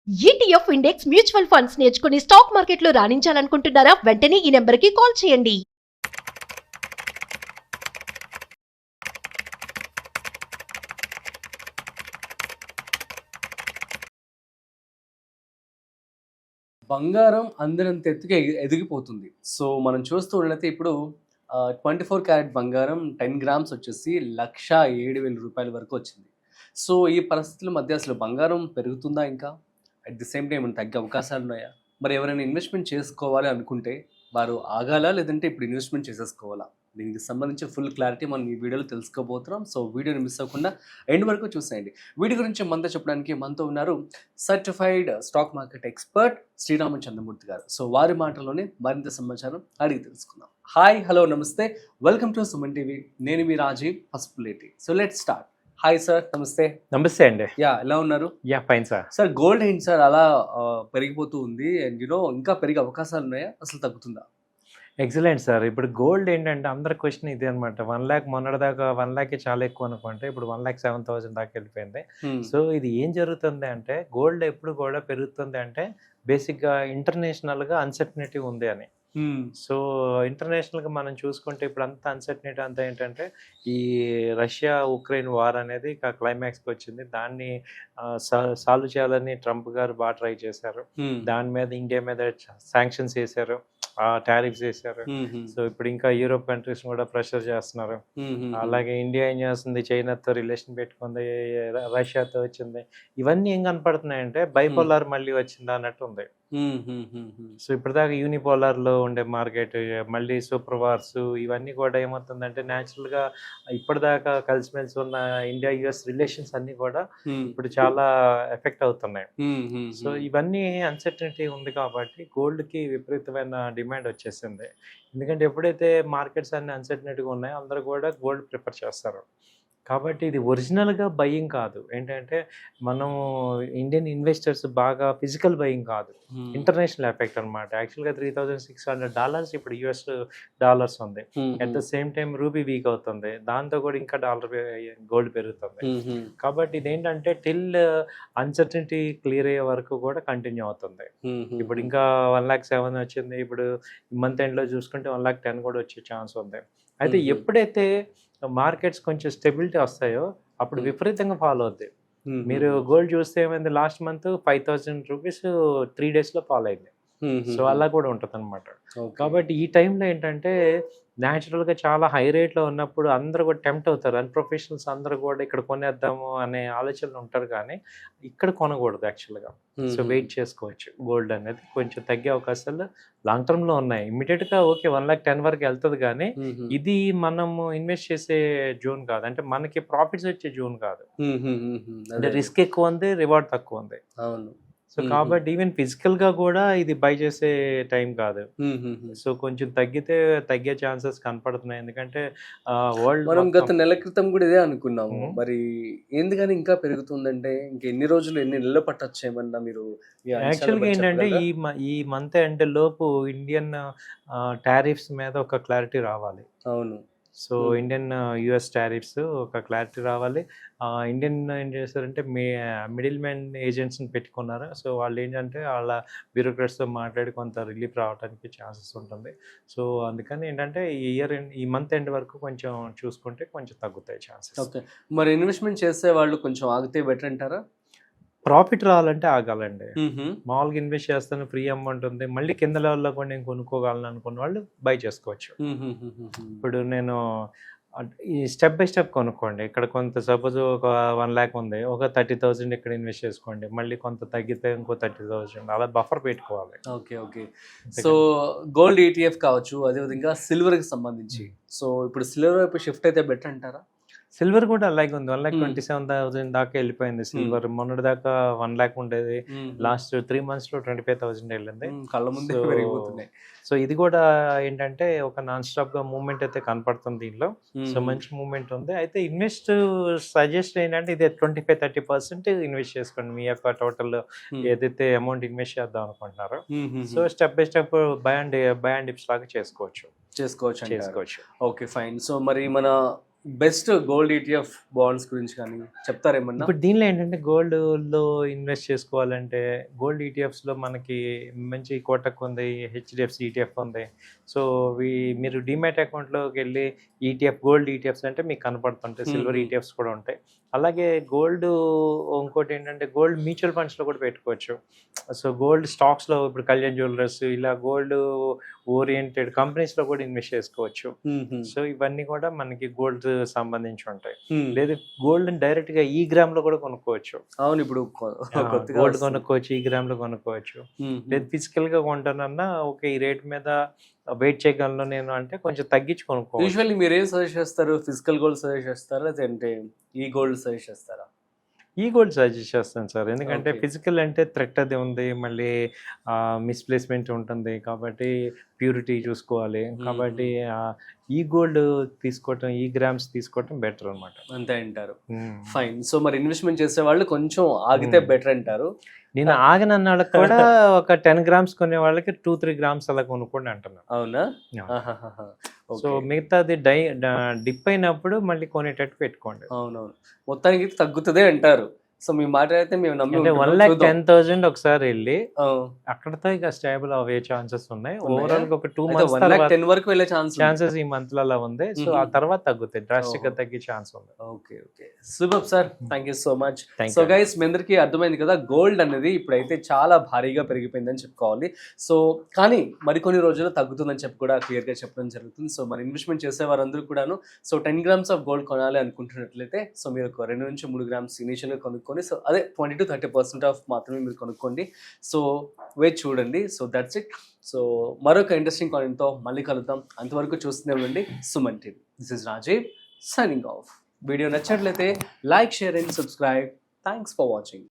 ETF index mutual funds నేర్చుకుని stock మార్కెట్లో రాణించాలనుకుంటున్నారా? వెంటనే ఈ నెంబర్కి కాల్ చేయండి. బంగారం అందినంత ఎత్తుగా ఎదిగిపోతుంది. సో, మనం చూస్తూ ఉన్నట్లయితే ఇప్పుడు 24 క్యారెట్ బంగారం 10 గ్రామ్స్ వచ్చేసి రూ. 1,07,000 వరకు వచ్చింది. సో, ఈ పరిస్థితుల మధ్య అసలు బంగారం పెరుగుతుందా ఇంకా? అట్ ది సేమ్ టైమ్ ఏమైనా తగ్గే అవకాశాలున్నాయా? మరి ఎవరైనా ఇన్వెస్ట్‌మెంట్ చేసుకోవాలి అనుకుంటే వారు ఆగాలా? లేదంటే ఇప్పుడు ఇన్వెస్ట్‌మెంట్ చేసేసుకోవాలా? దీనికి సంబంధించి ఫుల్ క్లారిటీ మనం ఈ వీడియోలో తెలుసుకోబోతున్నాం. సో, వీడియోని మిస్ అవ్వకుండా ఎండ్ వరకు చూసేయండి. వీటి గురించి మనతో చెప్పడానికి మనతో ఉన్నారు certified stock market expert Srirama Chandramurthy గారు. సో, వారి మాటల్లోనే మరింత సమాచారం అడిగి తెలుసుకుందాం. హాయ్, హలో, నమస్తే. Welcome to Suman TV. నేను మీ Rajeev Pasupuleti. So let's start. Hi sir, నమస్తే. నమస్తే అండి. ఎలా ఉన్నారు? Fine sir. సార్, గోల్డ్ ఏంటి సార్ అలా పెరిగిపోతూ ఉంది? అండ్ ఇంకా పెరిగే అవకాశాలు ఉన్నాయా? అసలు తగ్గుతుందా? Excellent sir. ఇప్పుడు గోల్డ్ ఏంటంటే అందరి క్వశ్చన్ ఇదే అనమాట. 1,00,000 మొన్నటిదాకా 1,00,000 చాలా ఎక్కువ అనుకుంటే ఇప్పుడు 1,07,000 దాకా వెళ్ళిపోయింది. సో ఇది ఏం జరుగుతుంది అంటే గోల్డ్ ఎప్పుడు కూడా పెరుగుతుంది అంటే బేసిక్గా ఇంటర్నేషనల్గా అన్సర్టనిటీ ఉంది అని. సో ఇంటర్నేషనల్గా మనం చూసుకుంటే ఇప్పుడు అంత అన్సర్టనిటీ అంతా ఏంటంటే ఈ రష్యా ఉక్రెయిన్ వార్ అనేది ఇక క్లైమాక్స్కి వచ్చింది. దాన్ని సాల్వ్ చేయాలని ట్రంప్ గారు బాగా ట్రై చేశారు. దాని మీద ఇండియా మీద శాంక్షన్స్ వేశారు, టారిఫ్స్ వేశారు. సో ఇప్పుడు ఇంకా యూరోప్ కంట్రీస్ కూడా ప్రెషర్ చేస్తున్నారు. అలాగే ఇండియా ఏం చేస్తుంది, చైనాతో రిలేషన్ పెట్టుకుంది, రష్యాతో వచ్చింది. ఇవన్నీ ఏం కనపడుతున్నాయంటే బైపోలార్ మళ్ళీ వచ్చింది అన్నట్టు ఉంది. సో ఇప్పటిదాకా యూనిపోలార్ లో ఉండే మార్కెట్ మళ్ళీ సూపర్ వార్స్ ఇవన్నీ కూడా ఏమవుతుందంటే న్యాచురల్ గా ఇప్పటిదాకా కలిసిమెలిసి ఉన్న ఇండియా యుఎస్ రిలేషన్స్ అన్ని కూడా ఇప్పుడు చాలా ఎఫెక్ట్ అవుతున్నాయి. సో ఇవన్నీ అన్సర్టనిటీ ఉంది కాబట్టి గోల్డ్ కి విపరీతమైన డిమాండ్ వచ్చేసింది. ఎందుకంటే ఎప్పుడైతే మార్కెట్స్ అన్ని అన్సర్టనిటీగా ఉన్నాయో అందరూ కూడా గోల్డ్ ప్రిఫర్ చేస్తారు. కాబట్టి ఇది ఒరిజినల్గా బయింగ్ కాదు. ఏంటంటే మనము ఇండియన్ ఇన్వెస్టర్స్ బాగా ఫిజికల్ బయింగ్ కాదు, ఇంటర్నేషనల్ ఎఫెక్ట్ అనమాట. యాక్చువల్గా $3,600 ఇప్పుడు యుఎస్ డాలర్స్ ఉంది. At the same time rupee week అవుతుంది, దాంతో కూడా ఇంకా గోల్డ్ పెరుగుతుంది. కాబట్టి ఇదేంటంటే టిల్ అన్సర్టనిటీ క్లియర్ అయ్యే వరకు కూడా కంటిన్యూ అవుతుంది. ఇప్పుడు ఇంకా 1,07,000 వచ్చింది. ఇప్పుడు మంత్ ఎండ్లో చూసుకుంటే 1,10,000 కూడా వచ్చే ఛాన్స్ ఉంది. అయితే ఎప్పుడైతే మార్కెట్స్ కొంచెం స్టెబిలిటీ వస్తాయో అప్పుడు విపరీతంగా ఫాలో అవుద్ది. మీరు గోల్డ్ చూస్తే ఏమైంది, లాస్ట్ మంత్ $5,000 3 daysలో ఫాలో అయింది. సో అలా కూడా ఉంటుంది అనమాట. కాబట్టి ఈ టైంలో ఏంటంటే న్యాచురల్గా చాలా హై రేట్లో ఉన్నప్పుడు అందరూ కూడా టెంప్ట్ అవుతారు. అన్ప్రొఫెషనల్స్ అందరూ కూడా ఇక్కడ కొనేద్దాము అనే ఆలోచనలు ఉంటారు, కానీ ఇక్కడ కొనకూడదు యాక్చువల్గా. సో వెయిట్ చేసుకోవచ్చు. గోల్డ్ అనేది కొంచెం తగ్గే అవకాశాలు లాంగ్ టర్మ్లో ఉన్నాయి. ఇమ్మీడియట్గా ఓకే 1,10,000 వరకు వెళ్తుంది, కానీ ఇది మనము ఇన్వెస్ట్ చేసే జోన్ కాదు. అంటే మనకి ప్రాఫిట్స్ వచ్చే జోన్ కాదు. అంటే రిస్క్ ఎక్కువ ఉంది, రివార్డ్ తక్కువ ఉంది. అవును. సో కాబట్టి ఈవెన్ ఫిజికల్ గా కూడా ఇది బై చేసే టైం కాదు. సో కొంచెం తగ్గే ఛాన్సెస్ కనపడుతున్నాయి. ఎందుకంటే వరల్డ్ మనం గత నెల క్రితం కూడా ఇదే అనుకున్నాము. మరి ఎందుకని ఇంకా పెరుగుతుందంటే ఎన్ని రోజులు, ఎన్ని నెలలు పట్టొచ్చు ఏమన్నా మీరు? యాక్చువల్గా ఏంటంటే ఈ మంత్ ఎండ్ లోపు ఇండియన్ టారిఫ్స్ మీద ఒక క్లారిటీ రావాలి. అవును. సో ఇండియన్ యుఎస్ టారిఫ్స్ ఒక క్లారిటీ రావాలి. ఇండియన్ ఏం చేస్తారంటే మిడిల్ మ్యాన్ ఏజెంట్స్ని పెట్టుకున్నారు. సో వాళ్ళు ఏంటంటే వాళ్ళ బ్యూరోక్రాట్స్తో మాట్లాడి కొంత రిలీఫ్ రావడానికి ఛాన్సెస్ ఉంటుంది. సో అందుకని ఏంటంటే ఈ మంత్ ఎండ్ వరకు కొంచెం చూసుకుంటే కొంచెం తగ్గుతాయి ఛాన్సెస్. ఓకే. మరి ఇన్వెస్ట్మెంట్ చేసే వాళ్ళు కొంచెం ఆగితే బెటర్ అంటారా? ప్రాఫిట్ రావాలంటే ఆగాలండి. మామూలుగా ఇన్వెస్ట్ చేస్తాను, ఫ్రీ అమౌంట్ ఉంది, మళ్ళీ కింద లెవెల్లో కూడా నేను కొనుక్కోగలను అనుకున్న వాళ్ళు బై చేసుకోవచ్చు. ఇప్పుడు నేను ఈ స్టెప్ బై స్టెప్ కొనుక్కోండి. ఇక్కడ కొంత సపోజ్ ఒక 1,00,000 ఉంది, ఒక 30,000 ఇక్కడ ఇన్వెస్ట్ చేసుకోండి, మళ్ళీ కొంత తగ్గితే ఇంకో 30,000 అలా బఫర్ పెట్టుకోవాలి. ఓకే. సో గోల్డ్ ETF కావచ్చు, అదేవిధంగా సిల్వర్కి సంబంధించి సో ఇప్పుడు సిల్వర్ వైపు షిఫ్ట్ అయితే బెటర్ అంటారా? సిల్వర్ కూడా అలాగే ఉంది. 1,27,000 దాకా వెళ్ళిపోయింది సిల్వర్. మొన్నటి దాకా 1,00,000 ఉండేది, లాస్ట్ 3 months లో 25,000 వెళ్ళింది. కళ్ళ ముందే పెరిగిపోతున్నాయి. సో ఇది కూడా ఏంటంటే ఒక నాన్ స్టాప్ గా మూవ్మెంట్ అయితే కనపడుతుంది దీనిలో. సో మంచి మూవ్మెంట్ ఉంది. అయితే ఇన్వెస్ట్ సజెస్ట్ ఏంటంటే ఇది 25-30% ఇన్వెస్ట్ చేసుకోండి మీ యొక్క టోటల్ ఏదైతే అమౌంట్ ఇన్వెస్ట్ చేద్దాం అనుకుంటున్నారో. So step by step by and dips లాగా చేసుకోవచ్చు. Okay, fine. సో మరి మన బెస్ట్ గోల్డ్ ఈటీఎఫ్ బాండ్స్ గురించి కానీ చెప్తారేమన్నా? ఇప్పుడు దీనిలో ఏంటంటే గోల్డ్లో ఇన్వెస్ట్ చేసుకోవాలంటే గోల్డ్ ఈటీఎఫ్స్లో మనకి మంచి కోటక్ ఉంది, హెచ్డిఎఫ్సి ఈటీఎఫ్ ఉంది. సో మీరు డిమాట్ అకౌంట్లోకి వెళ్ళి ఈటీఎఫ్ గోల్డ్ ఈటీఎఫ్స్ అంటే మీకు కనపడుతుంటాయి. సిల్వర్ ఈటీఎఫ్స్ కూడా ఉంటాయి. అలాగే గోల్డ్ ఇంకోటి ఏంటంటే గోల్డ్ మ్యూచువల్ ఫండ్స్లో కూడా పెట్టుకోవచ్చు. సో గోల్డ్ స్టాక్స్లో ఇప్పుడు కళ్యాణ్ జ్యువెలర్స్ ఇలా గోల్డ్ ఓరియంటెడ్ కంపెనీస్లో కూడా ఇన్వెస్ట్ చేసుకోవచ్చు. సో ఇవన్నీ కూడా మనకి గోల్డ్ సంబంధించి ఉంటాయి. లేదు గోల్డ్ డైరెక్ట్గా ఈ గ్రామ్లో కూడా కొనుక్కోవచ్చు. అవును, ఇప్పుడు గోల్డ్ కొనుక్కోవచ్చు, ఈ గ్రామ్లో కొనుక్కోవచ్చు. లేదు ఫిజికల్గా కొంటానన్నా ఓకే ఈ రేట్ మీద వెయిట్ చేయగలను నేను అంటే కొంచెం తగ్గించి కొనుక్కోవచ్చు. యూజువల్లీ మీరు ఏం సజెస్ట్ చేస్తారు? ఫిజికల్ గోల్డ్ సజెస్ట్ చేస్తారా లేదంటే ఈ గోల్డ్ సజెస్ట్ చేస్తారా? ఈ గోల్డ్ సజెస్ట్ చేస్తాను సార్. ఎందుకంటే Okay. ఫిజికల్ అంటే థ్రెట్ అది ఉంది, మళ్ళీ మిస్ప్లేస్మెంట్ ఉంటుంది కాబట్టి ప్యూరిటీ చూసుకోవాలి. కాబట్టి ఈ గోల్డ్ తీసుకోవటం, ఈ గ్రామ్స్ తీసుకోవటం బెటర్ అనమాట. అంతే అంటారు. ఫైన్. సో మరి ఇన్వెస్ట్మెంట్ చేసే వాళ్ళు కొంచెం ఆగితే బెటర్ అంటారు. నేను ఆగనన్న వాళ్ళకి కూడా ఒక 10 గ్రామ్స్ కొనే వాళ్ళకి 2-3 గ్రామ్స్ అలా కొనుక్కోండి అంటున్నాను. అవునా? సో మిగతాది డిప్ అయినప్పుడు మళ్ళీ కొనేటట్టు పెట్టుకోండి. అవునవును, మొత్తానికి అయితే తగ్గుతుందే అంటారు. సో మీ మాట అయితే మేము నమ్మి అంటే ఉంటున్నాం. 1,10,000 ఒకసారి వెళ్ళి ఆ, అక్కడతో ఇక స్టేబుల్ అయ్యే ఛాన్సెస్ ఉన్నాయి. ఉన్నాయా? ఓవరాల్ గా ఒక 2 అయితే మంత్స్ 1,10,000 వరకు వెళ్ళే ఛాన్సెస్ ఈ మంత్ లో అలా ఉంది. సో ఆ తర్వాత తగ్గుతాయి, డ్రాస్టిక్ గా ఓహో. తగ్గే ఛాన్స్ ఉంది. Okay okay, super sir, thank you so much. Thank so you. Guys, మీ అందరికీ అర్థమైంది కదా, గోల్డ్ అనేది ఇప్పుడైతే చాలా భారీగా పెరిగిపోయిందని చెప్పుకోవాలి. సో కానీ మరికొన్ని రోజుల్లో తగ్గుతుందని చెప్పి కూడా క్లియర్గా చెప్పడం జరుగుతుంది. సో మరి ఇన్వెస్ట్మెంట్ చేసే వారందరూ కూడాను సో 10 గ్రామ్స్ ఆఫ్ గోల్డ్ కొనాలి అనుకుంటున్నట్లయితే సో మీరు ఒక 2 నుంచి 3 గ్రామ్స్ ఇనీషియల్గా కొనుక్కొని సో అదే 20-30% ఆఫ్ మాత్రమే మీరు కొనుక్కోండి. సో వెయిట్ చూడండి. So that's it. సో మరొక ఇంట్రెస్టింగ్ కాయిన్తో మళ్ళీ కలుద్దాం. అంతవరకు చూస్తూనే ఉండండి Suman TV. This is Rajeev signing off. Video నచ్చినట్లయితే like, share and subscribe. Thanks for watching.